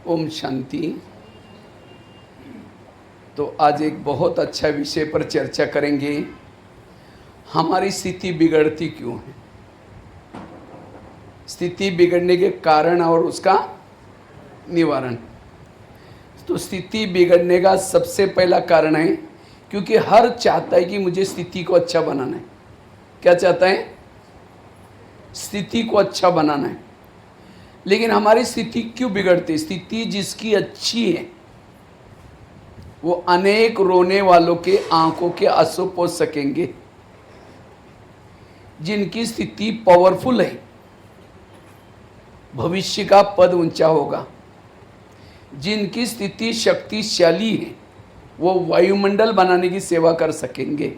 ओम शांति। तो आज एक बहुत अच्छा विषय पर चर्चा करेंगे। हमारी स्थिति बिगड़ती क्यों है, स्थिति बिगड़ने के कारण और उसका निवारण। तो स्थिति बिगड़ने का सबसे पहला कारण है क्योंकि हर चाहता है कि मुझे स्थिति को अच्छा बनाना है। क्या चाहता है? स्थिति को अच्छा बनाना है। लेकिन हमारी स्थिति क्यों बिगड़ती? स्थिति जिसकी अच्छी है वो अनेक रोने वालों के आंखों के आंसू पोंछ सकेंगे। जिनकी स्थिति पावरफुल है, भविष्य का पद ऊंचा होगा। जिनकी स्थिति शक्तिशाली है, वो वायुमंडल बनाने की सेवा कर सकेंगे।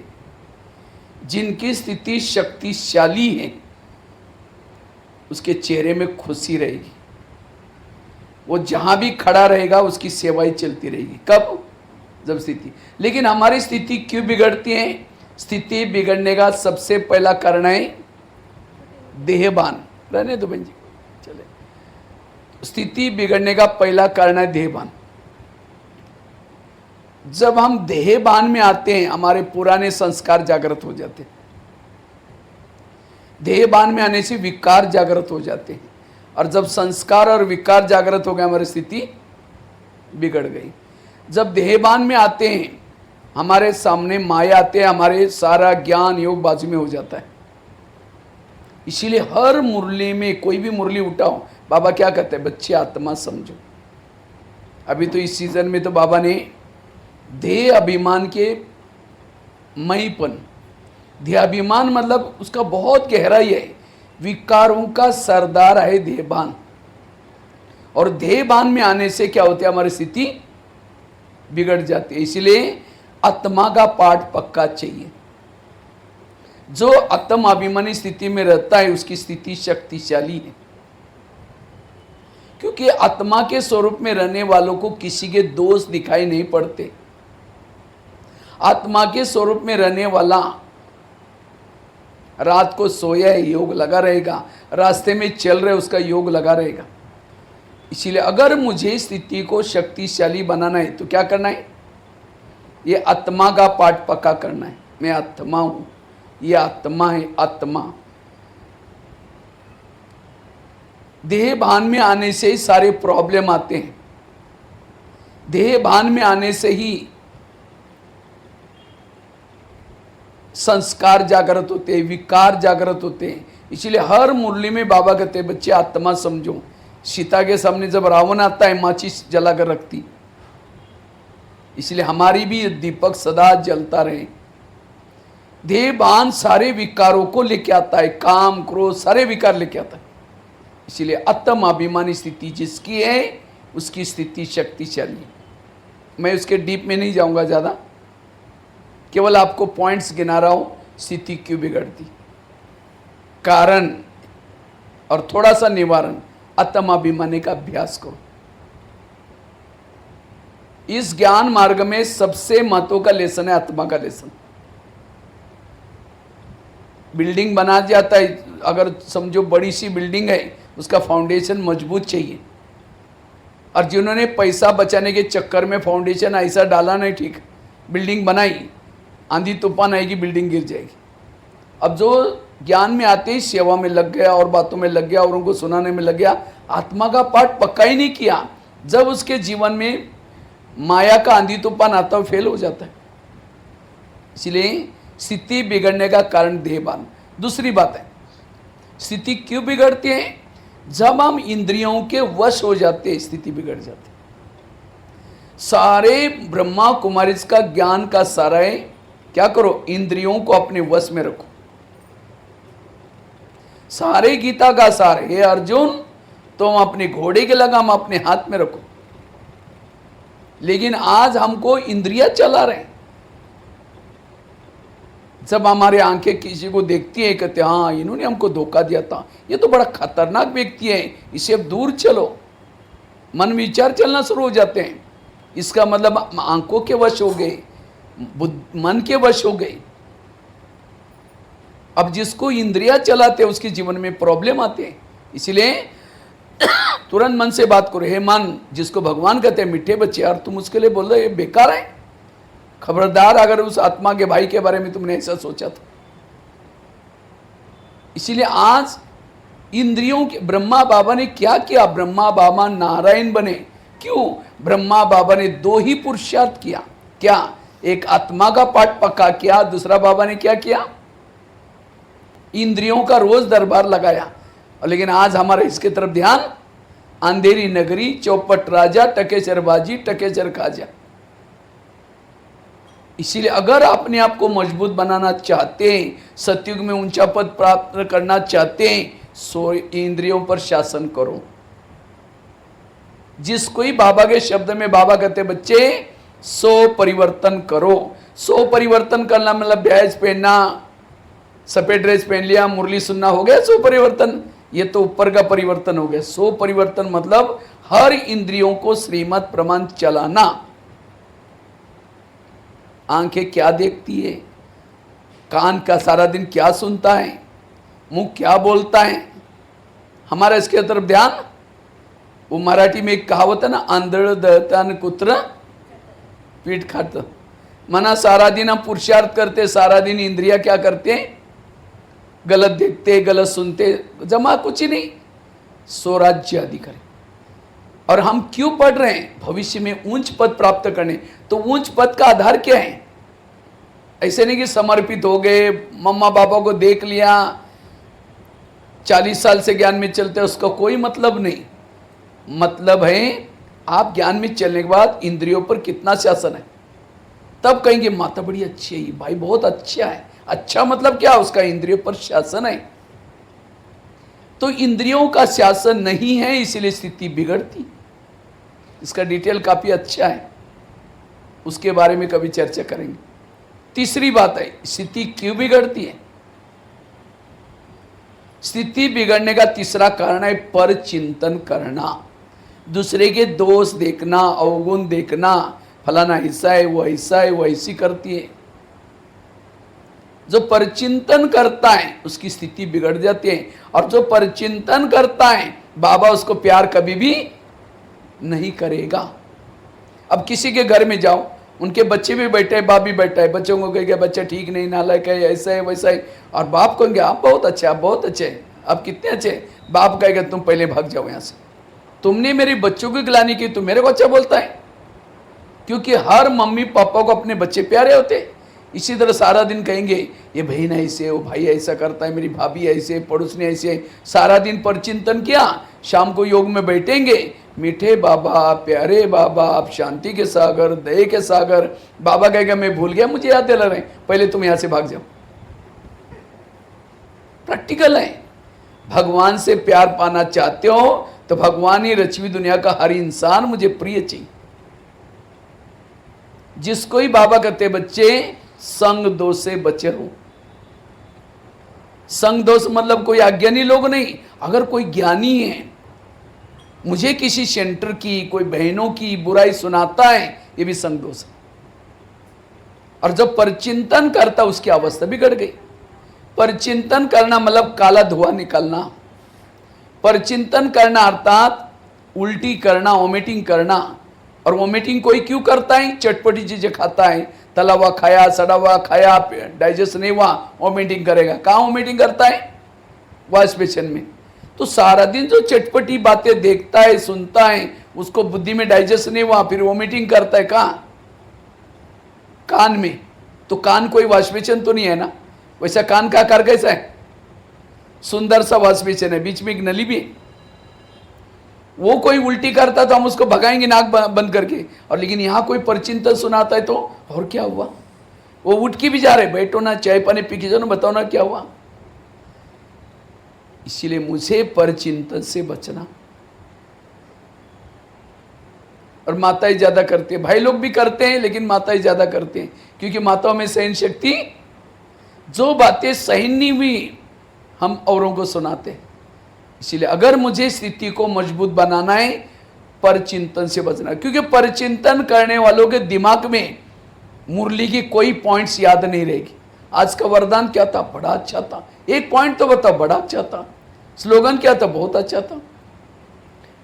जिनकी स्थिति शक्तिशाली है, उसके चेहरे में खुशी रहेगी। वो जहां भी खड़ा रहेगा उसकी सेवाएं चलती रहेगी। कब? जब स्थिति। लेकिन हमारी स्थिति क्यों बिगड़ती है? स्थिति बिगड़ने का सबसे पहला कारण है देहभान। रहने दो बहन जी, चले। स्थिति बिगड़ने का पहला कारण है देहभान। जब हम देहभान में आते हैं, हमारे पुराने संस्कार जागृत हो जाते हैं। देहभान में आने से विकार जागृत हो जाते हैं, और जब संस्कार और विकार जागृत हो गए, हमारी स्थिति बिगड़ गई। जब देहभान में आते हैं, हमारे सामने माया आते हैं, हमारे सारा ज्ञान योग बाजू में हो जाता है। इसीलिए हर मुरली में, कोई भी मुरली उठाओ, बाबा क्या कहते हैं? बच्चे आत्मा समझो। अभी तो इस सीजन में तो बाबा ने देह अभिमान के मईपन, देहाभिमान मतलब उसका बहुत गहराई है। विकारों का सरदार है देहभान। और देहभान में आने से क्या होता है? हमारी स्थिति बिगड़ जाती है। इसलिए आत्मा का पाठ पक्का चाहिए। जो आत्म अभिमानी स्थिति में रहता है, उसकी स्थिति शक्तिशाली है। क्योंकि आत्मा के स्वरूप में रहने वालों को किसी के दोष दिखाई नहीं पड़ते। आत्मा के स्वरूप में रहने वाला रात को सोया है, योग लगा रहेगा। रास्ते में चल रहे, उसका योग लगा रहेगा। इसीलिए अगर मुझे स्थिति को शक्तिशाली बनाना है तो क्या करना है? ये आत्मा का पाठ पक्का करना है। मैं आत्मा हूं, ये आत्मा है। आत्मा देह भान में आने से ही सारे प्रॉब्लम आते हैं। देह भान में आने से ही संस्कार जागृत होते हैं, विकार जागृत होते हैं। इसलिए हर मुरली में बाबा कहते हैं, बच्चे आत्मा समझो। सीता के सामने जब रावण आता है, माचिस जलाकर रखती। इसलिए हमारी भी दीपक सदा जलता रहे। देहभान सारे विकारों को लेके आता है, काम क्रोध सारे विकार लेके आता है। इसलिए आत्म अभिमानी स्थिति जिसकी है, उसकी स्थिति शक्तिशाली है। मैं उसके डीप में नहीं जाऊंगा ज़्यादा, केवल आपको पॉइंट्स गिना रहा हूं। स्थिति क्यों बिगड़ती, कारण और थोड़ा सा निवारण। आत्म अभिमानी का अभ्यास करो। इस ज्ञान मार्ग में सबसे महत्व का लेसन है आत्मा का लेसन। बिल्डिंग बना जाता है, अगर समझो बड़ी सी बिल्डिंग है, उसका फाउंडेशन मजबूत चाहिए। और जिन्होंने पैसा बचाने के चक्कर में फाउंडेशन ऐसा डाला नहीं, ठीक बिल्डिंग बनाई, आंधी तूफान आएगी, बिल्डिंग गिर जाएगी। अब जो ज्ञान में आते ही सेवा में लग गया और बातों में लग गया और उनको सुनाने में लग गया, आत्मा का पाठ पक्का ही नहीं किया, जब उसके जीवन में माया का आंधी तूफान आता है, फेल हो जाता है। इसलिए स्थिति बिगड़ने का कारण देहभान। दूसरी बात है, स्थिति क्यों बिगड़ती है? जब हम इंद्रियों के वश हो जाते हैं, स्थिति बिगड़ जाती है। सारे ब्रह्मा कुमारी का ज्ञान का सारा है, क्या करो? इंद्रियों को अपने वश में रखो। सारे गीता का सार है, अर्जुन तुम अपने घोड़े के लगाम अपने हाथ में रखो। लेकिन आज हमको इंद्रियां चला रहे हैं। जब हमारी आंखें किसी को देखती है, कहते हैं हाँ इन्होंने हमको धोखा दिया था, ये तो बड़ा खतरनाक व्यक्ति है, इससे अब दूर चलो। मन विचार चलना शुरू हो जाते हैं। इसका मतलब आंखों के वश हो गए, मन के वश हो गए। अब जिसको इंद्रियां चलाते हैं उसके जीवन में प्रॉब्लम आते हैं। इसलिए तुरंत मन से बात करो, हे मन, जिसको भगवान कहते हैं मीठे बच्चे, यार तुम उसके लिए बोल रहे ये बेकार है। खबरदार अगर उस आत्मा के भाई के बारे में तुमने ऐसा सोचा था। इसीलिए आज इंद्रियों के ब्रह्मा बाबा ने क्या किया, ब्रह्मा बाबा नारायण बने। क्यों? ब्रह्मा बाबा ने दो ही पुरुषार्थ किया। क्या? एक आत्मा का पाठ पक्का किया, दूसरा बाबा ने क्या किया, इंद्रियों का रोज दरबार लगाया। लेकिन आज हमारा इसके तरफ ध्यान, अंधेरी नगरी, चौपट राजा, टकेचरबाजी, टकेचर खाजा। इसीलिए अगर अपने आप को मजबूत बनाना चाहते हैं, सतयुग में ऊंचा पद प्राप्त करना चाहते हैं, सो इंद्रियों पर शासन करो। जिसको ही बाबा के शब्द में बाबा कहते बच्चे सो परिवर्तन करो। सो परिवर्तन करना मतलब ब्याज पहनना, सफेद ड्रेस पहन लिया, मुरली सुनना, हो गया सो परिवर्तन। ये तो ऊपर का परिवर्तन हो गया। सो परिवर्तन मतलब हर इंद्रियों को श्रीमत प्रमाण चलाना। आंखें क्या देखती है, कान का सारा दिन क्या सुनता है, मुंह क्या बोलता है, हमारा इसके तरफ ध्यान। वो मराठी में एक कहावत है ना, आंधळ दळतान कुत्र पीठ खात। मना सारा दिन हम पुरुषार्थ करते, सारा दिन इंद्रिया क्या करते हैं, गलत देखते, गलत सुनते, जमा कुछ ही नहीं, स्वराज्य अधिकारी। और हम क्यों पढ़ रहे हैं? भविष्य में ऊंच पद प्राप्त करने। तो ऊंच पद का आधार क्या है? ऐसे नहीं कि समर्पित हो गए, मम्मा पापा को देख लिया, 40 साल से ज्ञान में चलते, उसका कोई मतलब नहीं। मतलब है आप ज्ञान में चलने के बाद इंद्रियों पर कितना शासन है, तब कहेंगे माता बड़ी अच्छी है, भाई बहुत अच्छा है। अच्छा मतलब क्या? उसका इंद्रियों पर शासन है। तो इंद्रियों का शासन नहीं है, इसलिए स्थिति बिगड़ती। इसका डिटेल काफी अच्छा है, उसके बारे में कभी चर्चा करेंगे। तीसरी बात है, स्थिति क्यों बिगड़ती है? स्थिति बिगड़ने का तीसरा कारण है पर चिंतन करना, दूसरे के दोष देखना, अवगुण देखना, फलाना ऐसा है, वो ऐसा है, वो ऐसी करती है। जो परचिंतन करता है उसकी स्थिति बिगड़ जाती है, और जो परचिंतन करता है बाबा उसको प्यार कभी भी नहीं करेगा। अब किसी के घर में जाओ, उनके बच्चे भी बैठे हैं, बाप भी बैठा है, बच्चों को कहेगा बच्चा ठीक नहीं, नालायक है, ऐसा है वैसा है, और बाप कहेंगे आप बहुत अच्छे, आप बहुत अच्छे, आप कितने अच्छे। बाप कहेगा तुम पहले भाग जाओ यहाँ से, तुमने मेरे बच्चों की गिलानी की, तुम मेरे को अच्छा बोलता है। क्योंकि हर मम्मी पापा को अपने बच्चे प्यारे होते। इसी तरह सारा दिन कहेंगे ये बहन ऐसे, वो भाई ऐसा करता है, मेरी भाभी ऐसे, पड़ोसनी ऐसे, सारा दिन पर चिंतन किया। शाम को योग में बैठेंगे, मीठे बाबा, प्यारे बाबा, आप शांति के सागर, दया के सागर। बाबा कहेगा मैं भूल गया, मुझे याद दिला रहे, पहले तुम यहां से भाग जाओ। प्रैक्टिकल है। भगवान से प्यार पाना चाहते हो तो भगवान ही रचवी दुनिया का हर इंसान मुझे प्रिय चाहिए। जिसको ही बाबा कहते बच्चे संग दोष से बचे रहो। संग दोष मतलब कोई अज्ञानी लोग नहीं। अगर कोई ज्ञानी है, मुझे किसी सेंटर की, कोई बहनों की बुराई सुनाता है, ये भी संग दोष है। और जब परचिंतन करता उसकी अवस्था बिगड़ गई। परचिंतन करना मतलब काला धुआं निकालना। परचिंतन करना अर्थात उल्टी करना, वोमिटिंग करना। और वोमिटिंग कोई क्यों करता है? चटपटी चीजें खाता है, तला हुआ खाया, सड़ा हुआ खाया, डाइजेस्ट नहीं हुआ, वोमिटिंग करेगा। कहाँ वोमिटिंग करता है? वॉश बेसिन में। तो सारा दिन जो चटपटी बातें देखता है, सुनता है, उसको बुद्धि में डाइजेस्ट नहीं हुआ, फिर वोमिटिंग करता है। कहाँ? कान में। तो कान कोई वॉश बेसिन तो नहीं है ना। वैसा कान का आकार कैसा है? सुंदर सा वॉश बेसिन है, बीच में एक नली भी है। वो कोई उल्टी करता तो हम उसको भगाएंगे नाक बंद करके, और लेकिन यहाँ कोई परचिंतन सुनाता है तो और क्या हुआ? वो उठ के भी जा रहे, बैठो ना, चाय पानी पी के जाओ ना, बताओ ना क्या हुआ। इसीलिए मुझे परचिंतन से बचना। और माताएं ज्यादा करते हैं, भाई लोग भी करते हैं, लेकिन माताएं ज्यादा करते हैं, क्योंकि माताओं में सहन शक्ति, जो बातें सहन नहीं हुई हम औरों को सुनाते हैं। इसीलिए अगर मुझे स्थिति को मजबूत बनाना है, परचिंतन से बचना। क्योंकि परचिंतन करने वालों के दिमाग में मुरली की कोई पॉइंट्स याद नहीं रहेगी। आज का वरदान क्या था? बड़ा अच्छा था। एक पॉइंट तो बताओ, बड़ा अच्छा था। स्लोगन क्या था? बहुत अच्छा था।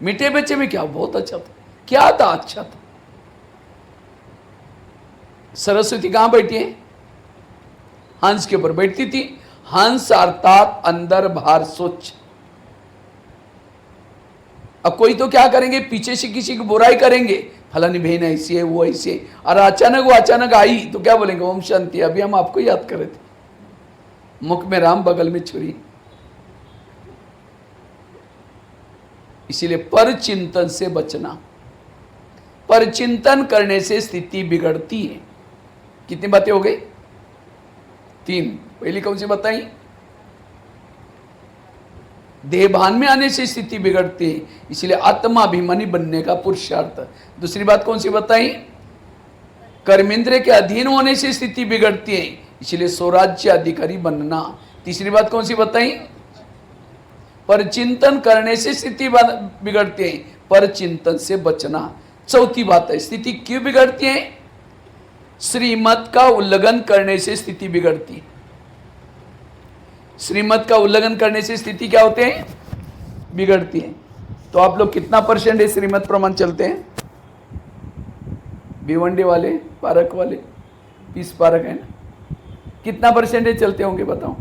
मीठे बच्चे में क्या बहुत अच्छा था, क्या था, अच्छा था। सरस्वती कहां बैठी है? हंस के ऊपर बैठती थी। हंस अर्थात अंदर बाहर स्वच्छ। अब कोई तो क्या करेंगे, पीछे से किसी की बुराई करेंगे, फलानी बहन ऐसी है, वो ऐसी है, और अचानक वो अचानक आई तो क्या बोलेंगे, ओम शांति, अभी हम आपको याद कर रहे थे, मुख में राम बगल में छुरी। इसीलिए पर चिंतन से बचना। पर चिंतन करने से स्थिति बिगड़ती है। कितनी बातें हो गई? 3। पहली कौन सी बताई? देहभान में आने से स्थिति बिगड़ती है, इसलिए आत्माभिमानी बनने का पुरुषार्थ। दूसरी बात कौन सी बताई? कर्मेंद्र के अधीन होने से स्थिति बिगड़ती है, इसलिए स्वराज्य अधिकारी बनना। तीसरी बात कौन सी बताई? पर चिंतन करने से स्थिति बिगड़ती है, पर चिंतन से बचना। चौथी बात है, स्थिति क्यों बिगड़ती है? श्रीमत का उल्लंघन करने से स्थिति बिगड़ती है। श्रीमत का उल्लंघन करने से स्थिति क्या होते हैं? बिगड़ती है। तो आप लोग कितना % श्रीमत प्रमाण चलते हैं? भिवंडी वाले, पारक वाले, 20 पारक है ना, कितना % चलते होंगे बताओ?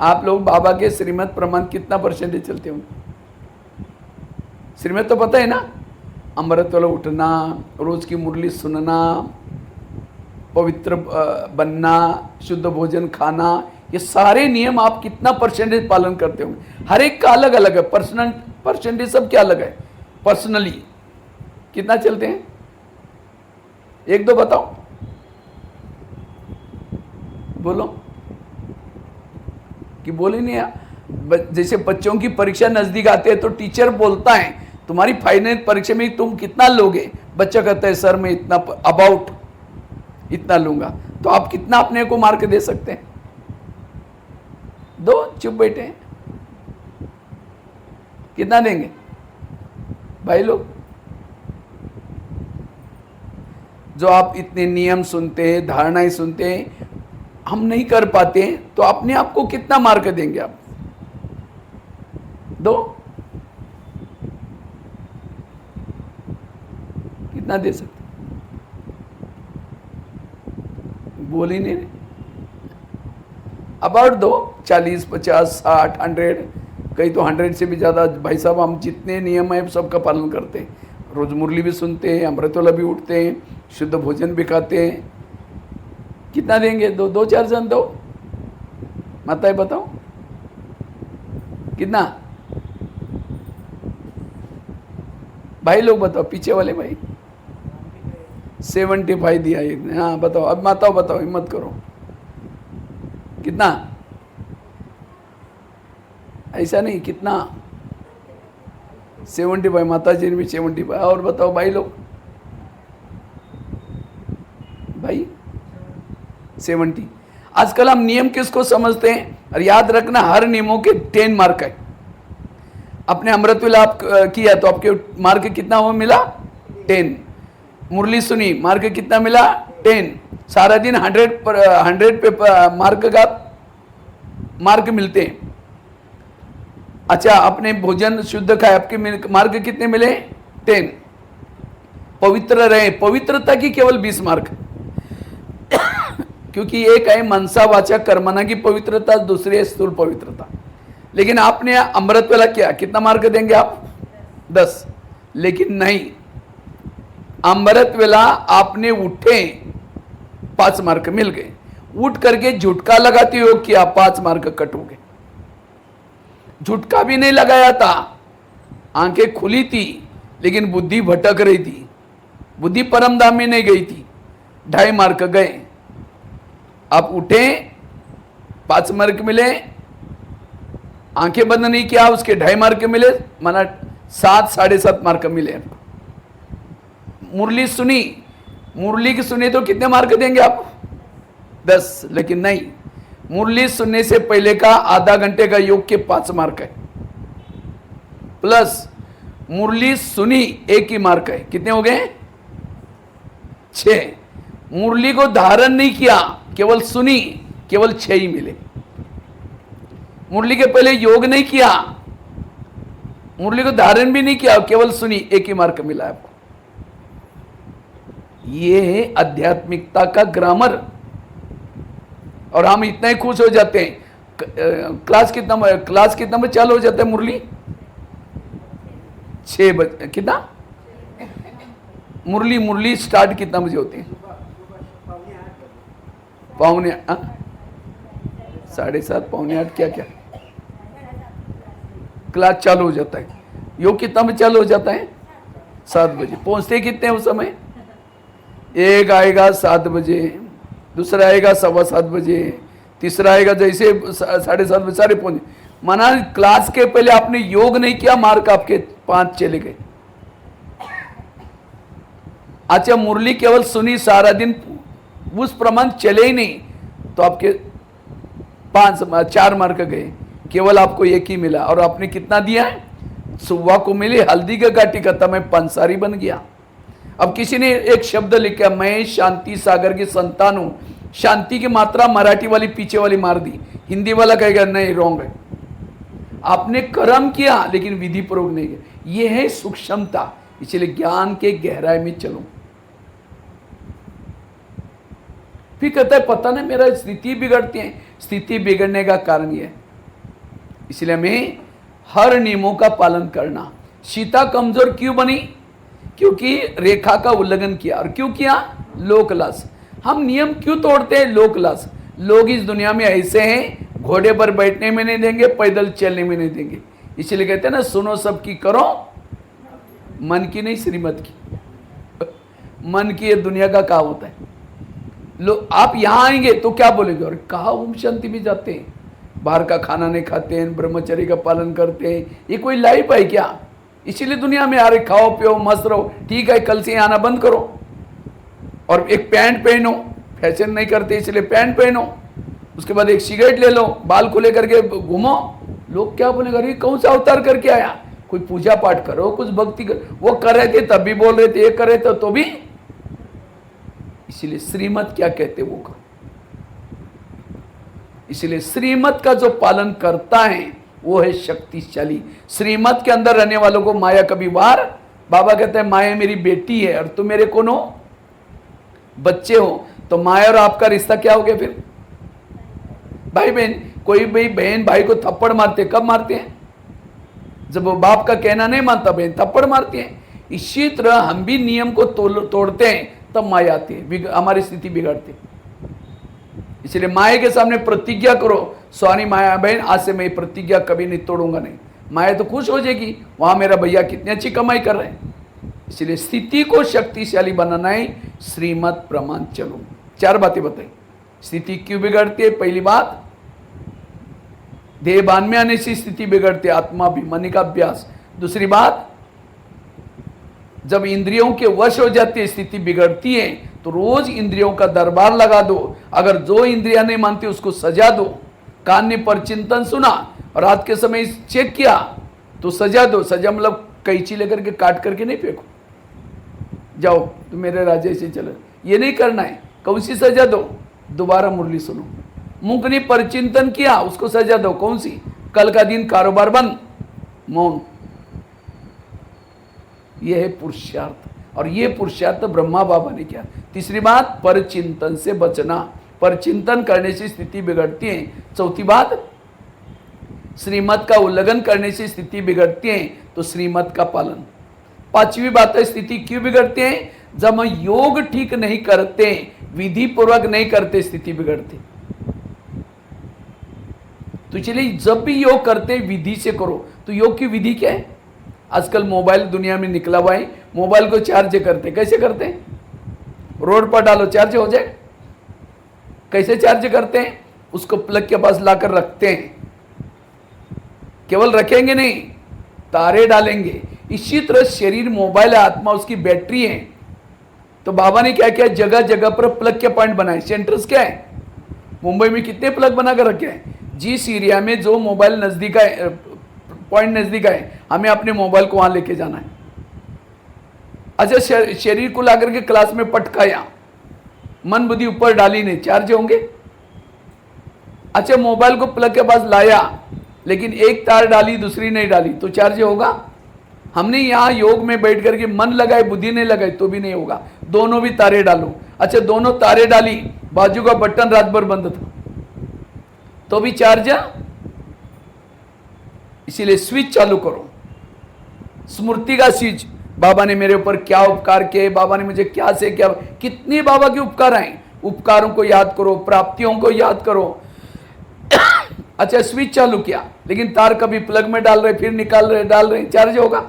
आप लोग बाबा के श्रीमत प्रमाण कितना % चलते होंगे? श्रीमत तो पता है ना, अमृत वाला उठना, रोज की मुरली सुनना, पवित्र बनना, शुद्ध भोजन खाना, ये सारे नियम आप कितना % पालन करते होंगे? हर एक का अलग अलग है, % सब क्या अलग है। पर्सनली कितना चलते हैं? 1-2 बताओ, बोलो कि बोले नहीं। जैसे बच्चों की परीक्षा नजदीक आते हैं तो टीचर बोलता है तुम्हारी फाइनल परीक्षा में तुम कितना लोगे? बच्चा कहता है सर मैं इतना, अबाउट इतना लूंगा। तो आप कितना अपने को मार्क दे सकते हैं? 2, चुप बैठे हैं, कितना देंगे भाई लोग? जो आप इतने नियम सुनते हैं, धारणाएं सुनते हैं, हम नहीं कर पाते हैं, तो अपने आप को कितना मार्क देंगे आप? 2? कितना दे सकते? बोल ही नहीं रहे। अबाउट 2, 40, 50, 60, 100, कई तो 100 से भी ज़्यादा। भाई साहब हम जितने नियम है सबका पालन करते हैं, रोज मुरली भी सुनते हैं, अमृतवाला भी उठते हैं, शुद्ध भोजन भी खाते हैं। कितना देंगे? 2-4 जन दो, माता है बताओ कितना? भाई लोग बताओ, पीछे वाले भाई। 75 दिया एक ने। हाँ बताओ, अब माताओ बताओ, हिम्मत करो, कितना? ऐसा नहीं, कितना? 75, माता जी ने भी 75। और बताओ भाई लोग, भाई 70। आजकल हम नियम किसको समझते हैं? और याद रखना, हर नियमों के 10 मार्क है। अपने अमृतवेला आप किया तो आपके मार्क कितना वो मिला? 10। मुरली सुनी, मार्क कितना मिला? 10। सारा दिन 100 पे मार्क का मार्क मिलते हैं। अच्छा, अपने भोजन शुद्ध खाए, आपके मार्क कितने मिले? 10। पवित्र रहे, पवित्रता की केवल 20 मार्क, क्योंकि एक है मनसा वाचा कर्मना की पवित्रता, दूसरी है स्थूल पवित्रता। लेकिन आपने अमृत वाला किया, कितना मार्क देंगे आप? 10। लेकिन नहीं, अमृत वेला आपने उठे, 5 मार्क मिल गए। उठ करके झुटका लगाते हो किया, 5 मार्क कट हो गए। झुटका भी नहीं लगाया था, आंखें खुली थी, लेकिन बुद्धि भटक रही थी, बुद्धि परमधाम में नहीं गई थी, 2.5 मार्क गए। आप उठे, 5 मार्क मिले, आंखें बंद नहीं किया, उसके 2.5 मार्क मिले, माना 7, 7.5 मार्क मिले। मुरली सुनी, मुरली की सुने तो कितने मार्क देंगे आप? 10। लेकिन नहीं, मुरली सुनने से पहले का आधा घंटे का योग के 5 मार्क है, प्लस मुरली सुनी 1 ही मार्क है। कितने हो गए? 6। मुरली को धारण नहीं किया, केवल सुनी, केवल 6 ही मिले। मुरली के पहले योग नहीं किया, मुरली को धारण भी नहीं किया, केवल सुनी, एक ही मार्क मिला आपको। ये है आध्यात्मिकता का ग्रामर। और हम इतना ही खुश हो जाते हैं। क्लास कितना बजे चालू हो जाता है मुरली? 6 बजे। कितना मुरली स्टार्ट कितना बजे होती है? 7:30 7:45 क्या क्लास चालू हो जाता है। योग कितना बजे चालू हो जाता है? 7 बजे। पहुंचते कितने हैं उस समय? एक आएगा 7 बजे, दूसरा आएगा 7:15 बजे, तीसरा आएगा जैसे 7:30 बजे, सारे पहुंचे। माना क्लास के पहले आपने योग नहीं किया, मार्क आपके 5 चले गए। अच्छा, मुरली केवल सुनी सारा दिन, उस प्रमाण चले ही नहीं, तो आपके 4 मार्क गए, केवल आपको एक ही मिला। और आपने कितना दिया है? सुबह को मिली हल्दी का गाटी का, मैं पंसारी बन गया। अब किसी ने एक शब्द लिखा, मैं शांति सागर की संतान हूं। शांति की मात्रा मराठी वाली पीछे वाली मार दी, हिंदी वाला कहेगा नहीं, रॉन्ग है। आपने कर्म किया लेकिन विधि पूर्वक नहीं किया। यह है सूक्ष्मता। इसलिए ज्ञान के गहराई में चलो। फिर कहता है पता नहीं मेरा स्थिति बिगड़ती है। स्थिति बिगड़ने का कारण यह, इसलिए हमें हर नियमों का पालन करना। सीता कमजोर क्यों बनी? क्योंकि रेखा का उल्लंघन किया। और क्यों किया? लोकलास। हम नियम क्यों तोड़ते हैं? लोकलास। लोग इस दुनिया में ऐसे हैं, घोड़े पर बैठने में नहीं देंगे, पैदल चलने में नहीं देंगे। इसलिए कहते हैं ना, सुनो सबकी, करो मन की नहीं, श्रीमत की। मन की ये दुनिया का क्या होता है? लोग आप यहां आएंगे तो क्या बोलेंगे? और कहा ओम शांति भी जाते हैं, बाहर का खाना नहीं खाते हैं, ब्रह्मचर्य का पालन करते हैं। ये कोई लाइफ है क्या? इसीलिए दुनिया में आ रहे, खाओ पियो मस्त रहो। ठीक है, कल से आना बंद करो और एक पैंट पहनो। फैशन नहीं करते इसलिए पैंट पहनो। उसके बाद एक सिगरेट ले लो, बाल को लेकर के घूमो। लोग क्या बोलेंगे? अरे कौन सा अवतार करके आया? कोई पूजा पाठ करो, कुछ भक्ति करो। वो कर रहे थे तब भी बोल रहे थे, ये कर रहे थे तो भी। इसलिए श्रीमत क्या कहते वो करो। इसलिए श्रीमत का जो पालन करता है वो है शक्तिशाली। श्रीमत के अंदर रहने वालों को माया कभी वार। बाबा कहते हैं माया मेरी बेटी है और तुम मेरे कौन हो? बच्चे हो। तो माया और आपका रिश्ता क्या हो गया फिर? भाई बहन। कोई भी बहन भाई को थप्पड़ मारते, कब मारते हैं? जब वो बाप का कहना नहीं मानता, बहन थप्पड़ मारती है। इसी तरह हम भी नियम को तोड़ते हैं, तब माया आती है, हमारी स्थिति बिगड़ती है। इसलिए माया के सामने प्रतिज्ञा करो, सॉरी माया बहन, आज से मैं प्रतिज्ञा कभी नहीं तोड़ूंगा नहीं। माया तो खुश हो जाएगी, वहां मेरा भैया कितनी अच्छी कमाई कर रहे हैं। इसलिए स्थिति को शक्तिशाली बनाना है, श्रीमत प्रमाण चलो। 4 बातें बताई। स्थिति क्यों बिगड़ती है? पहली बात, देहभान में आने से स्थिति बिगड़ती है, आत्माभिमानी का अभ्यास। दूसरी बात, जब इंद्रियों के वश हो जाती है स्थिति बिगड़ती है, तो रोज इंद्रियों का दरबार लगा दो। अगर जो इंद्रिया नहीं मानती उसको सजा दो। कान ने पर चिंतन सुना और रात के समय चेक किया तो सजा दो। सजा मतलब कैंची लेकर के काट करके नहीं फेंको, जाओ तो मेरे राजा से चलो, ये नहीं करना है। कौन सी सजा दो? दोबारा मुरली सुनो। मुख ने पर चिंतन किया, उसको सजा दो। कौन सी? कल का दिन कारोबार बंद, मौन। यह है पुरुषार्थ, और ये पुरुषार्थ ब्रह्मा बाबा ने किया। तीसरी बात, पर चिंतन से बचना। पर चिंतन करने से स्थिति बिगड़ती है। चौथी बात, श्रीमत का उल्लंघन करने से स्थिति बिगड़ती है, तो श्रीमत का पालन। पांचवी बात है, स्थिति क्यों बिगड़ती है? जब हम योग ठीक नहीं करते, विधि पूर्वक नहीं करते, स्थिति बिगड़ती। तो चलिए जब भी योग करते विधि से करो। तो योग की विधि क्या है? आजकल मोबाइल दुनिया में निकला हुआ है, मोबाइल को चार्ज करते। कैसे करते हैं? रोड पर डालो चार्ज हो जाए। कैसे चार्ज करते हैं? उसको प्लग के पास लाकर रखते हैं। केवल रखेंगे नहीं, तारे डालेंगे। इसी तरह शरीर मोबाइल है, आत्मा उसकी बैटरी है। तो बाबा ने क्या किया? जगह जगह पर प्लग के पॉइंट बनाए। सेंटर्स क्या है? मुंबई में कितने प्लग बनाकर रखे हैं? जिस एरिया में जो मोबाइल नजदीक है, पॉइंट नजदीक है, हमें अपने मोबाइल को वहां लेके जाना है। अच्छा, शरीर को लाकर के क्लास में पटकाया, मन बुद्धि ऊपर डाली नहीं, चार्ज होंगे? अच्छा, मोबाइल को प्लग के पास लाया, लेकिन एक तार डाली दूसरी नहीं डाली तो चार्ज होगा? हमने यहाँ योग में बैठ करके मन लगाए बुद्धि नहीं लगाई तो भी नहीं होगा। दोनों भी तारे डालो। अच्छा दोनों तारे डाली, बाजू का बटन रात भर बंद था तो भी चार्ज। इसीलिए स्विच चालू करो, स्मृति का स्विच। बाबा ने मेरे ऊपर क्या उपकार किए, बाबा ने मुझे क्या से क्या, कितने बाबा के उपकार आए, उपकारों को याद करो, प्राप्तियों को याद करो। अच्छा स्विच चालू किया, लेकिन तार कभी प्लग में डाल रहे फिर निकाल रहे डाल रहे, चार्ज होगा?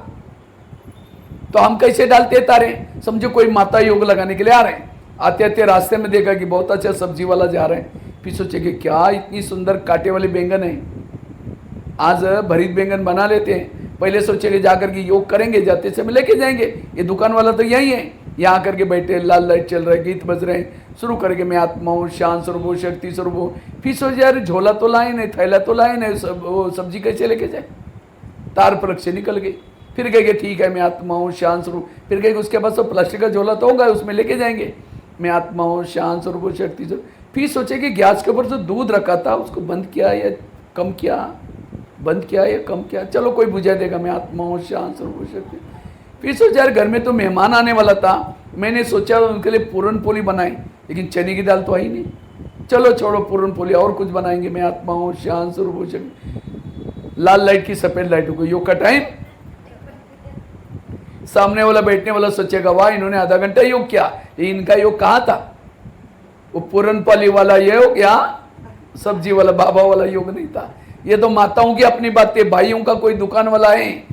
तो हम कैसे डालते हैं तारे? समझो कोई माता योग लगाने के लिए आ रहे हैं, आते आते रास्ते में देखा कि बहुत अच्छा सब्जी वाला जा रहे हैं, फिर सोचे कि क्या इतनी सुंदर कांटे वाले बैंगन है, आज भरीत बैंगन बना लेते हैं। पहले सोचे कि जाकर के योग करेंगे, जाते समय लेके जाएंगे, ये दुकान वाला तो यही है, यहाँ करके बैठे, लाल लाइट चल रहे, गीत बज रहे हैं, शुरू करके मैं आत्मा हूँ, शांत स्वरूप हूँ, शक्ति स्वरूप हूँ। फिर सोचे यार झोला तो लाए नहीं, थैला तो लाए नहीं, वो सब्जी कैसे लेके जाए? तार प्लग से निकल गई। फिर कहेंगे ठीक है मैं आत्मा हूँ, शांत स्वरूप। फिर कहेंगे उसके पास तो प्लास्टिक का झोला तो होगा, उसमें लेके जाएंगे, मैं आत्मा हूँ, शांत स्वरूप हूँ, शक्ति स्वरूप। फिर सोचे कि गैस के ऊपर जो दूध रखा था उसको बंद किया या कम किया, बंद किया या कम किया, चलो कोई बुझा देगा, मैं आत्मा हूँ, शांत स्वरूप हूँ, शक्ति। फिर सोचा यार घर में तो मेहमान आने वाला था, मैंने सोचा उनके लिए पूरन पोली बनाई, लेकिन चने की दाल तो आई नहीं, चलो छोड़ो पूरन पोली और कुछ बनाएंगे, मैं आत्मा हूँ, शांत स्वरूप हूँ, शक्ति। लाल लाइट की सफेद लाइट हो गई, योग का टाइम। सामने वाला बैठने वाला सोचेगा वाह इन्होंने आधा घंटा योग किया, इनका योग कहाँ था? वो पूरन पोली वाला योग या सब्जी वाला बाबा वाला योग नहीं था। ये तो माताओं की अपनी बातें, भाइयों का कोई दुकान वाला है,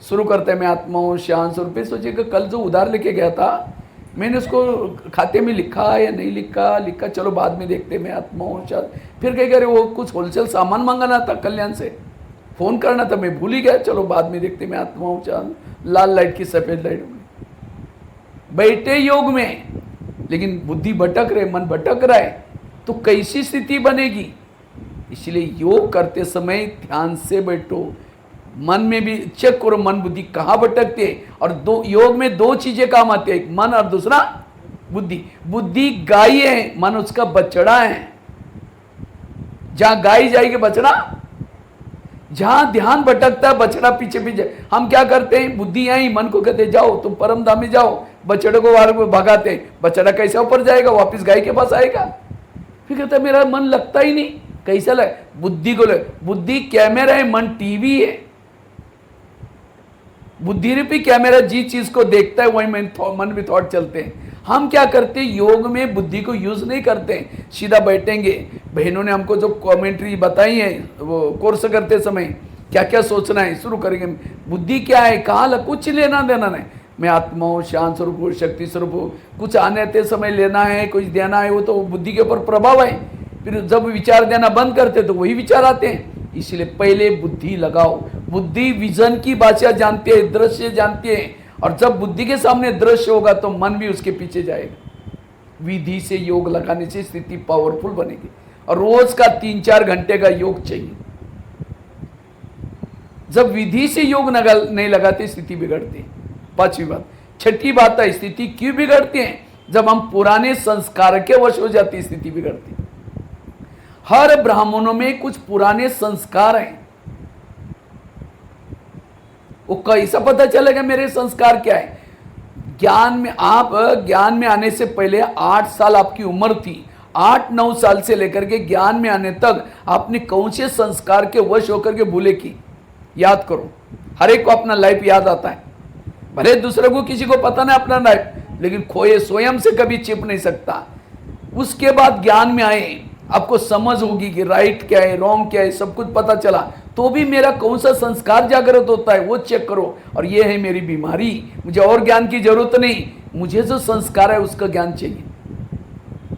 शुरू करते हैं मैं आत्मा हूँ, शांत स्वरूप। सोचिएगा कल जो उधार लेके गया था मैंने उसको खाते में लिखा या नहीं लिखा, लिखा चलो बाद में देखते, मैं आत्मा हूँ, शांत। फिर कह रहे वो कुछ होलसेल सामान मंगाना था कल्याण से, फोन करना था, मैं भूल ही गया, चलो बाद में देखते, मैं आत्मा हूँ, शांत। लाल लाइट की सफेद लाइट में बैठे योग में, लेकिन बुद्धि भटक रहे, मन भटक रहा है, तो कैसी स्थिति बनेगी? इसलिए योग करते समय ध्यान से बैठो, मन में भी चेक करो मन बुद्धि कहाँ भटकते हैं। और दो योग में दो चीजें काम आती है, एक मन और दूसरा बुद्धि। बुद्धि गाय है, मन उसका बछड़ा है। जहां गाय जाएगी बछड़ा, जहां ध्यान भटकता है बछड़ा पीछे पीछे। हम क्या करते हैं, बुद्धि आई, मन को कहते जाओ तुम परम धाम में जाओ, बछड़े को वार भगाते हैं, बछड़ा कैसे ऊपर जाएगा, वापिस गाय के पास आएगा। फिर कहता है मेरा मन लगता ही नहीं, कैसा लगे? बुद्धि को लगे। बुद्धि कैमरा है, मन टीवी है। बुद्धि रूपी कैमरा जिस चीज को देखता है वही मन भी थॉट चलते हैं। हम क्या करते हैं, योग में बुद्धि को यूज नहीं करते, सीधा बैठेंगे। बहनों ने हमको जो कमेंट्री बताई है वो कोर्स करते समय क्या क्या सोचना है शुरू करेंगे। बुद्धि क्या है, कहाँ कुछ लेना देना नहीं, मैं आत्मा हूँ, शांत स्वरूप हूँ, शक्ति स्वरूप हूँ। कुछ आने आते समय लेना है, कुछ देना है, वो तो बुद्धि के ऊपर प्रभाव है। फिर जब विचार देना बंद करते तो वही विचार आते हैं। इसलिए पहले बुद्धि लगाओ। बुद्धि विजन की भाषा जानती है, दृश्य जानती है, और जब बुद्धि के सामने दृश्य होगा तो मन भी उसके पीछे जाएगा। विधि से योग लगाने से स्थिति पावरफुल बनेगी। और रोज का 3-4 घंटे का योग चाहिए। जब विधि से योग नहीं लगाते स्थिति बिगड़ती है। 5वीं बात। 6ठी बात है, स्थिति क्यों बिगड़ती है? जब हम पुराने संस्कार के वश हो जाती स्थिति बिगड़ती है। हर ब्राह्मणों में कुछ पुराने संस्कार हैं। वो कैसा पता चलेगा मेरे संस्कार क्या है? ज्ञान में आने से पहले 8 साल आपकी उम्र थी, 8-9 साल से लेकर के ज्ञान में आने तक आपने कौन से संस्कार के वश होकर के भूले की? याद करो। हर एक को अपना लाइफ याद आता है, भले दूसरे को किसी को पता नहीं अपना लाइफ, लेकिन खोए स्वयं से कभी छिप नहीं सकता। उसके बाद ज्ञान में आए, आपको समझ होगी कि राइट क्या है, रॉन्ग क्या है, सब कुछ पता चला, तो भी मेरा कौन सा संस्कार जागृत होता है वो चेक करो। और ये है मेरी बीमारी, मुझे और ज्ञान की जरूरत नहीं, मुझे जो संस्कार है उसका ज्ञान चाहिए।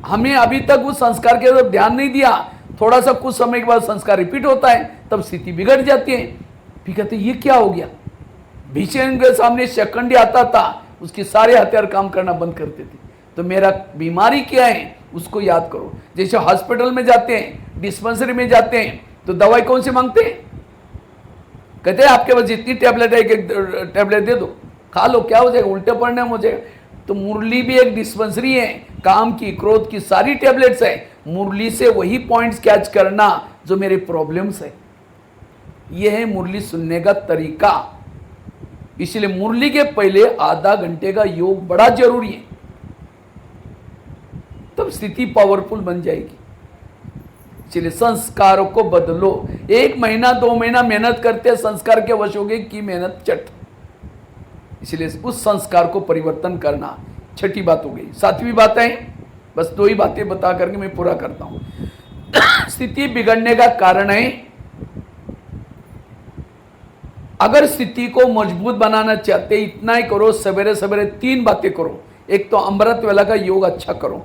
हमें अभी तक उस संस्कार के तरफ ध्यान नहीं दिया, थोड़ा सा कुछ समय के बाद संस्कार रिपीट होता है, तब स्थिति बिगड़ जाती है। फिर कहते ये क्या हो गया? भीषण के सामने शिखंडी आता था, उसके सारे हथियार काम करना बंद करते थे। तो मेरा बीमारी क्या है उसको याद करो। जैसे हॉस्पिटल में जाते हैं, डिस्पेंसरी में जाते हैं, तो दवाई कौन सी मांगते हैं? कहते हैं आपके पास जितनी टैबलेट है एक टैबलेट दे दो, खा लो, क्या हो जाएगा, उल्टे पड़ने में हो जाएगा। तो मुरली भी एक डिस्पेंसरी है, काम की, क्रोध की सारी टैबलेट्स है। मुरली से वही पॉइंट्स कैच करना जो मेरे प्रॉब्लम्स है। यह है मुरली सुनने का तरीका। इसलिए मुरली के पहले आधा घंटे का योग बड़ा जरूरी है, तब स्थिति पावरफुल बन जाएगी। इसलिए संस्कारों को बदलो। 1 महीना 2 महीना मेहनत करते हैं, संस्कार के वश हो गए की मेहनत चट। इसलिए उस संस्कार को परिवर्तन करना 6ठी बात हो गई। 7वीं बात है, बस 2 ही बातें बता करके मैं पूरा करता हूं। स्थिति बिगड़ने का कारण है, अगर स्थिति को मजबूत बनाना चाहते इतना ही करो, सवेरे सवेरे 3 बातें करो। एक तो अमृत वेला का योग अच्छा करो,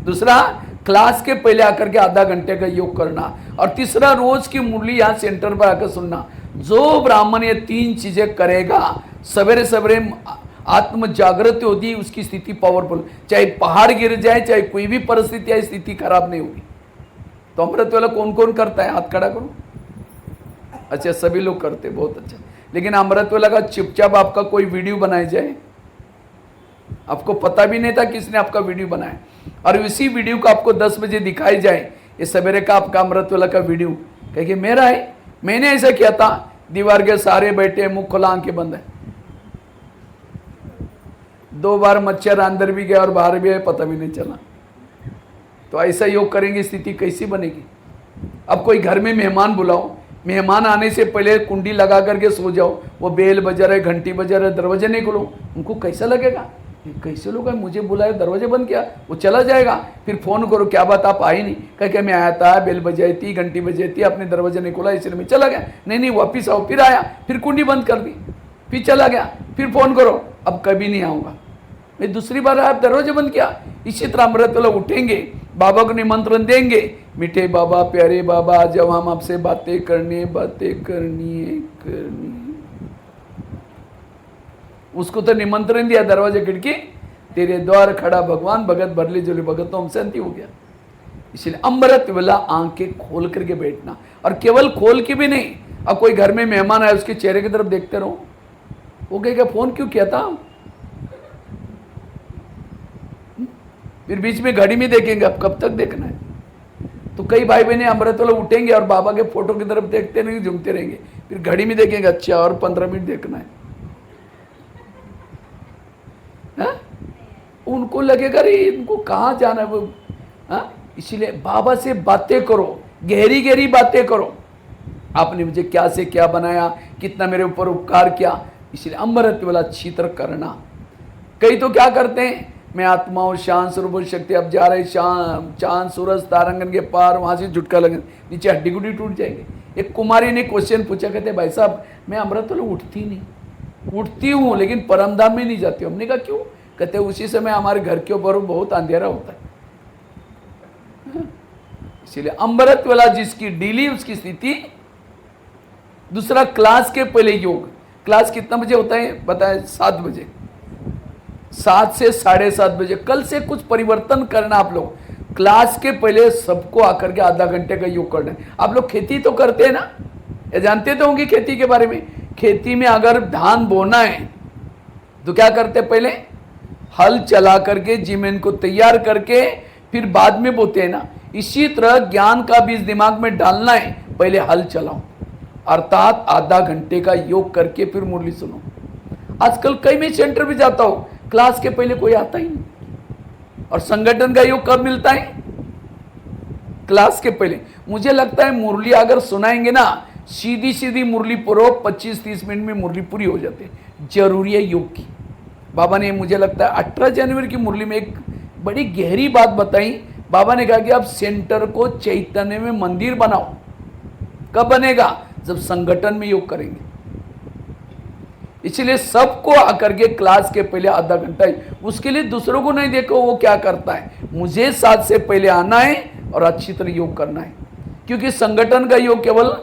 दूसरा क्लास के पहले आकर के आधा घंटे का योग करना, और तीसरा रोज की मुरली यहां सेंटर पर आकर सुनना। जो ब्राह्मण ये 3 चीजें करेगा, सवेरे सवेरे आत्म जागृति होती, उसकी स्थिति पावरफुल। चाहे पहाड़ गिर जाए, चाहे कोई भी परिस्थिति है, स्थिति खराब नहीं होगी। तो अमृत वेला कौन कौन करता है? हाथ खड़ा करो। अच्छा, सभी लोग करते, बहुत अच्छा। लेकिन अमृत वेला का चुपचाप आपका कोई वीडियो बनाया जाए, आपको पता भी नहीं था किसने आपका वीडियो बनाया, और इसी वीडियो को आपको 10 बजे दिखाई जाए, ये सवेरे का आपका अमृत वेला का वीडियो, कहे मेरा है, मैंने ऐसा किया था, दीवार के सारे बैठे, मुंह खुला, आंखें बंद है। 2 बार मच्छर अंदर भी गया और बाहर भी आया, पता भी नहीं चला। तो ऐसा योग करेंगे, स्थिति कैसी बनेगी? अब कोई घर में मेहमान बुलाओ, मेहमान आने से पहले कुंडी लगा करके सो जाओ, वो बेल बजा रहे, घंटी बजा रहे, दरवाजे नहीं खोलो, उनको कैसा लगेगा? कैसे लोग, मुझे बुलाया, दरवाजे बंद किया, वो चला जाएगा। फिर फोन करो, क्या बात आप आई नहीं? कह मैं आया था, बेल बजाई थी, घंटी बजाई थी, आपने दरवाजा नहीं खोला, इसलिए मैं चला गया। नहीं वापिस आओ। फिर आया, फिर कुंडी बंद कर दी, फिर चला गया, फिर फोन करो, अब कभी नहीं आऊँगा। मैं दूसरी बार आया, दरवाजे बंद किया। इसी तरह अमृत वेला उठेंगे, बाबा को निमंत्रण देंगे, मीठे बाबा, प्यारे बाबा, जब हम आपसे बातें करनी है करनी। उसको तो निमंत्रण दिया, दरवाजे खिड़की तेरे द्वार खड़ा भगवान, भगत भरली जोली भगत, तो हमसे अंति हो गया। इसलिए अमृत वेला आंखें खोल करके बैठना, और केवल खोल के भी नहीं। अब कोई घर में मेहमान आए, उसके चेहरे की तरफ देखते रहो, वो कहेगा फोन क्यों किया था? फिर बीच में घड़ी में देखेंगे, अब कब तक देखना है? तो कई भाई बहने अमृत वेला उठेंगे और बाबा के फोटो की तरफ देखते नहीं, झूमते रहेंगे, फिर घड़ी में देखेंगे, अच्छा और 15 मिनट देखना है। उनको लगेगा रे इनको कहाँ जाना है वो। इसलिए बाबा से बातें करो, गहरी गहरी बातें करो। आपने मुझे क्या से क्या बनाया, कितना मेरे ऊपर उपकार किया। इसलिए अमृत वेला अच्छी तरह करना। कई तो क्या करते हैं, मैं आत्मा और शांत स्वरूप शक्ति, अब जा रहे शाम, चांद सूरज तारंगन के पार, वहां से झुटका लगे, नीचे हड्डी गुड्डी टूट जाएंगे। एक कुमारी ने क्वेश्चन पूछा, कहते भाई साहब मैं अमृत वेला उठती नहीं, उठती हूँ लेकिन परमधाम में नहीं जाती हूँ। हमने कहा क्यों? कहते उसी समय हमारे घर के ऊपर बहुत अंधेरा होता है। इसीलिए अमृत वेला जिसकी डीली, उसकी स्थिति। दूसरा, क्लास के पहले योग। क्लास कितना बजे होता है बताए? 7 बजे, 7 से 7:30 बजे। कल से कुछ परिवर्तन करना आप लोग। क्लास के पहले सबको आकर के आधा घंटे का योग करना है। आप लोग खेती तो करते हैं ना, ये जानते तो होंगे खेती के बारे में। खेती में अगर धान बोना है तो क्या करते हैं? पहले हल चला करके जमीन को तैयार करके फिर बाद में बोते हैं ना। इसी तरह ज्ञान का बीज दिमाग में डालना है, पहले हल चलाओ, अर्थात आधा घंटे का योग करके फिर मुरली सुनो। आजकल कई मैं सेंटर भी जाता हूं, क्लास के पहले कोई आता ही नहीं। और संगठन का योग कब मिलता है? क्लास के पहले। मुझे लगता है मुरली अगर सुनाएंगे ना, सीधी सीधी मुरली पूर्व 25-30 मिनट में मुरली पूरी हो जाती है। जरूरी है योग की। बाबा ने मुझे लगता है 18 जनवरी की मुरली में एक बड़ी गहरी बात बताई। बाबा ने कहा कि आप सेंटर को चैतन्य में मंदिर बनाओ। कब बनेगा? जब संगठन में योग करेंगे। इसलिए सबको आकर के क्लास के पहले आधा घंटा ही, उसके लिए दूसरों को नहीं देखो वो क्या करता है, मुझे 7 से पहले आना है और अच्छी तरह योग करना है। क्योंकि संगठन का योग केवल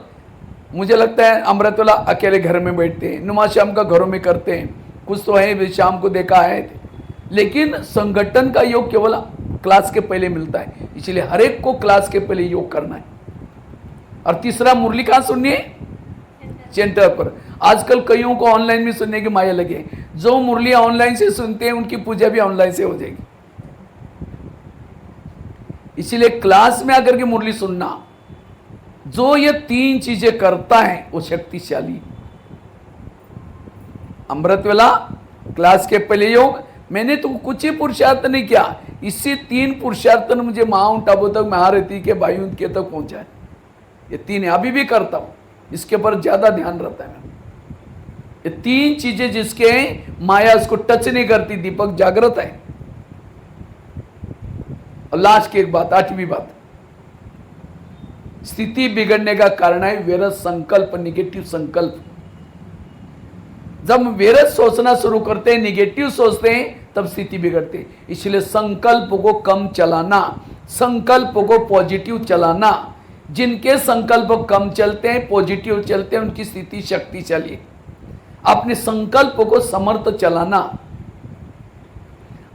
मुझे लगता है अमृत वेला अकेले घर में बैठते हैं, नुमा शाम का घरों में करते हैं, कुछ तो है शाम को देखा है, लेकिन संगठन का योग केवल क्लास के पहले मिलता है। इसलिए हर एक को क्लास के पहले योग करना है। और तीसरा, मुरली कहाँ सुननी है? सेंटर पर। आजकल कईयों को ऑनलाइन में सुनने की माया लगी है। जो मुरलियां ऑनलाइन से सुनते हैं उनकी पूजा भी ऑनलाइन से हो जाएगी। इसीलिए क्लास में आकर के मुरली सुनना, जो ये तीन चीजें करता है वो शक्तिशाली। अमृत वेला क्लास के पहले योग, मैंने तो कुछ ही पुरुषार्थ नहीं किया, इससे तीन पुरुषार्थ ने मुझे माउंट आबू तक, महारथी के वायु के तक पहुंचा है। ये तीन है, अभी भी करता हूं, इसके ऊपर ज्यादा ध्यान रहता है। ये तीन चीजें जिसके माया उसको टच नहीं करती, दीपक जागृत है। और लास्ट की एक बात, आठवीं बात, स्थिति बिगड़ने का कारण है व्यर्थ संकल्प, निगेटिव संकल्प। जब हम व्यर्थ सोचना शुरू करते हैं, निगेटिव सोचते हैं, तब स्थिति बिगड़ती है। इसलिए संकल्प को कम चलाना, संकल्प को पॉजिटिव चलाना। जिनके संकल्प कम चलते हैं, पॉजिटिव चलते हैं, उनकी स्थिति शक्तिशाली। अपने संकल्प को समर्थ चलाना।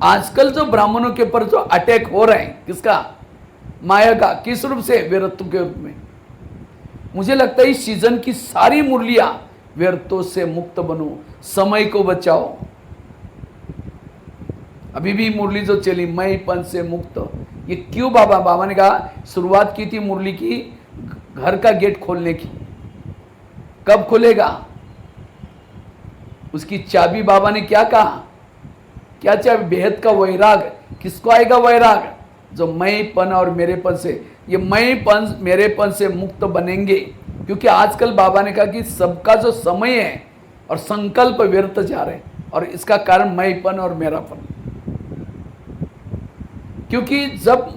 आजकल जो ब्राह्मणों के ऊपर जो अटैक हो रहे हैं, किसका? माया का। किस रूप से? व्यर्थों के रूप में। मुझे लगता है इस सीजन की सारी मुरलियां व्यर्थों से मुक्त बनो, समय को बचाओ। अभी भी मुरली जो चली, मैंपन से मुक्त, ये क्यों? बाबा ने कहा, शुरुआत की थी मुरली की घर का गेट खोलने की। कब खुलेगा? उसकी चाबी बाबा ने क्या कहा? क्या चाबी? बेहद का वैराग। किसको आएगा वैराग? जो मैंपन और मेरेपन से, ये मैंपन मेरेपन से मुक्त बनेंगे। क्योंकि आजकल बाबा ने कहा कि सबका जो समय है और संकल्प व्यर्थ जा रहे हैं, और इसका कारण मैंपन और मेरापन। क्योंकि जब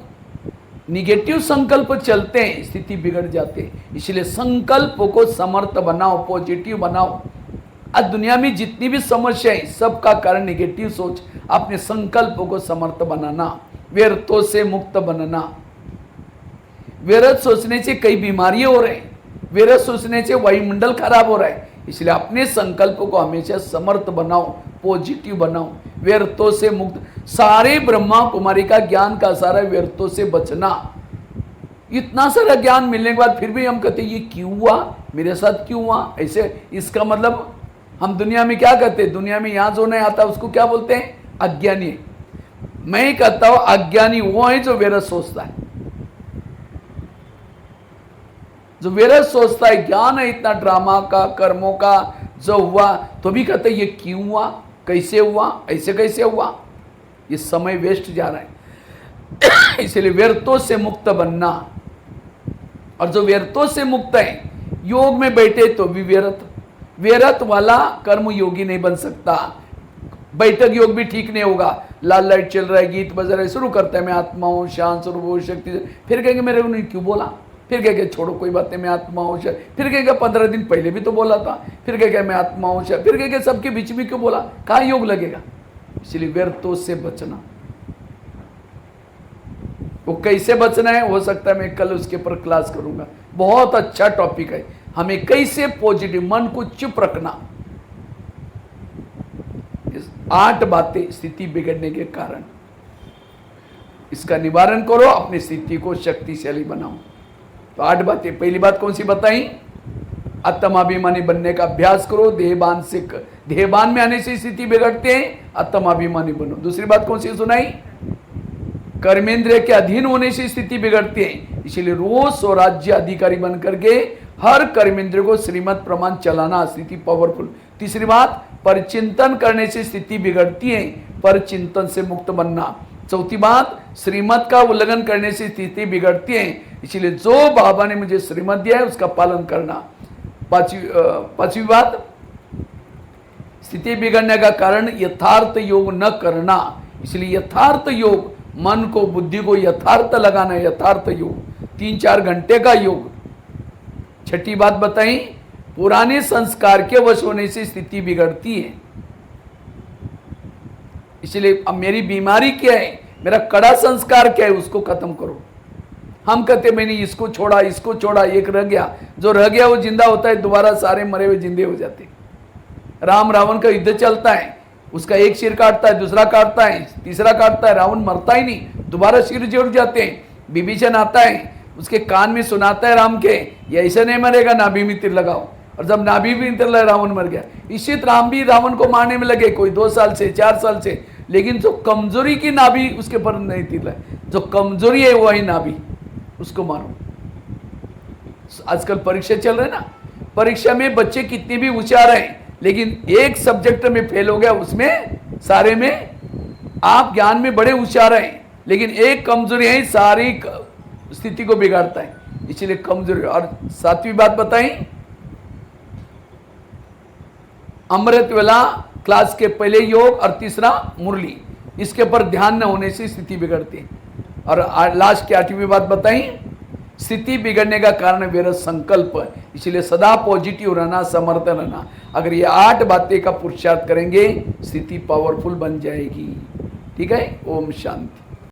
निगेटिव संकल्प चलते हैं, स्थिति बिगड़ जाती है। इसलिए संकल्प को समर्थ बनाओ, पॉजिटिव बनाओ। आज दुनिया में जितनी भी समस्या है, सबका कारण निगेटिव सोच। अपने संकल्प को समर्थ बनाना, व्यर्थों से मुक्त बनना। व्यर्थ सोचने से कई बीमारियां हो रहे हैं, व्यर्थ सोचने से वायुमंडल खराब हो रहा है। इसलिए अपने संकल्प को हमेशा समर्थ बनाओ, पॉजिटिव बनाओ, व्यर्थों से मुक्त। सारे ब्रह्मा कुमारी का ज्ञान का सारा व्यर्थों से बचना। इतना सारा ज्ञान मिलने के बाद फिर भी हम कहते ये क्यों हुआ, मेरे साथ क्यों हुआ ऐसे? इसका मतलब हम दुनिया में क्या कहते हैं? दुनिया में यहां जो नहीं आता उसको क्या बोलते हैं? अज्ञानी। मैं कहता हूं अज्ञानी वो है जो व्यर्थ सोचता है, जो व्यर्थ सोचता है। ज्ञान है इतना ड्रामा का, कर्मों का, जो हुआ तो भी कहते ये क्यों हुआ, कैसे हुआ, ऐसे कैसे हुआ? ये समय वेस्ट जा रहा है। इसलिए व्यर्थों से मुक्त बनना। और जो व्यर्थों से मुक्त है, योग में बैठे तो भी व्यर्थ वाला कर्म योगी नहीं बन सकता। बैठक योग भी ठीक नहीं होगा। लाल लाइट चल रहा है, गीत बज रहा है, शुरू करता है मैं आत्मा हूं, शांत स्वरूप हूं, शक्ति। फिर कहेंगे मेरे को नहीं क्यों बोला? फिर कहेंगे छोड़ो कोई बात नहीं, मैं आत्मा हूं। फिर कहेंगे 15 दिन पहले भी तो बोला था। फिर कहेंगे मैं आत्मा हूं। फिर कहेंगे सबके बीच में क्यों बोला? कहाँ योग लगेगा? इसलिए व्यर्थों से बचना। वो कैसे बचना है, हो सकता है मैं कल उसके ऊपर क्लास करूंगा। बहुत अच्छा टॉपिक है। हमें कैसे पॉजिटिव, मन को चुप रखना। 8 बातें स्थिति बिगड़ने के कारण, इसका निवारण करो, अपनी स्थिति को शक्तिशाली बनाओ। तो 8 बातें। पहली बात कौन सी बताई? आत्माभिमानी बनने का अभ्यास करो। देहबान में आने से स्थिति बिगड़ते हैं, आत्माभिमानी बनो। दूसरी बात कौन सी सुनाई? कर्मेंद्रिय के अधीन होने से स्थिति बिगड़ती है, इसलिए रोज स्वराज्य अधिकारी बन करके हर कर्मेंद्रिय को श्रीमत प्रमाण चलाना, स्थिति पावरफुल। तीसरी बात, परचिंतन करने से स्थिति बिगड़ती है, परचिंतन से मुक्त बनना। चौथी बात, श्रीमत का उल्लंघन करने से स्थिति बिगड़ती है, इसलिए जो बाबा ने मुझे श्रीमत दिया है उसका पालन करना। पांचवी बात, स्थिति बिगड़ने का कारण यथार्थ योग न करना, इसलिए यथार्थ योग, मन को, बुद्धि को यथार्थ लगाना, यथार्थ योग, 3-4 घंटे का योग। छठी बात बताई, पुराने संस्कार के वश होने से स्थिति बिगड़ती है। इसलिए अब मेरी बीमारी क्या है, मेरा कड़ा संस्कार क्या है, उसको खत्म करो। हम कहते मैंने इसको छोड़ा, इसको छोड़ा, एक रह गया, जो रह गया वो जिंदा होता है, दोबारा सारे मरे हुए जिंदे हो जाते। राम रावण का युद्ध चलता है, उसका एक सिर काटता है, दूसरा काटता है, तीसरा काटता है, रावण मरता ही नहीं, दोबारा सिर जोड़ जाते हैं। विभीषण आता है, उसके कान में सुनाता है राम के, ये ऐसे नहीं मरेगा, नाभि में तीर लगाओ, और जब नाभि में तीर लगा रावण मर गया। इसी राम भी रावण को मारने में लगे, कोई 2 साल से 4 साल से, लेकिन जो कमजोरी की नाभि उसके पर नहीं तीर लगा, जो कमजोरी है वही नाभि, उसको मारो। आजकल परीक्षा चल रहे ना, परीक्षा में बच्चे कितने भी होशियार हैं, लेकिन एक सब्जेक्ट में फेल हो गया, उसमें सारे में आप ज्ञान में बड़े होशियार हैं, लेकिन एक कमजोरी है, सारी स्थिति को बिगाड़ता है, इसलिए कमजोरी। और सातवीं बात बताई, अमृत वेला क्लास के पहले योग और तीसरा मुरली, इसके ऊपर ध्यान न होने से स्थिति बिगड़ती है। और लास्ट की 8वीं बात बताई, स्थिति बिगड़ने का कारण मेरा संकल्प है, इसलिए सदा पॉजिटिव रहना, समर्थ रहना। अगर ये 8 बातें का पुरुषार्थ करेंगे, स्थिति पावरफुल बन जाएगी। ठीक है, ओम शांति।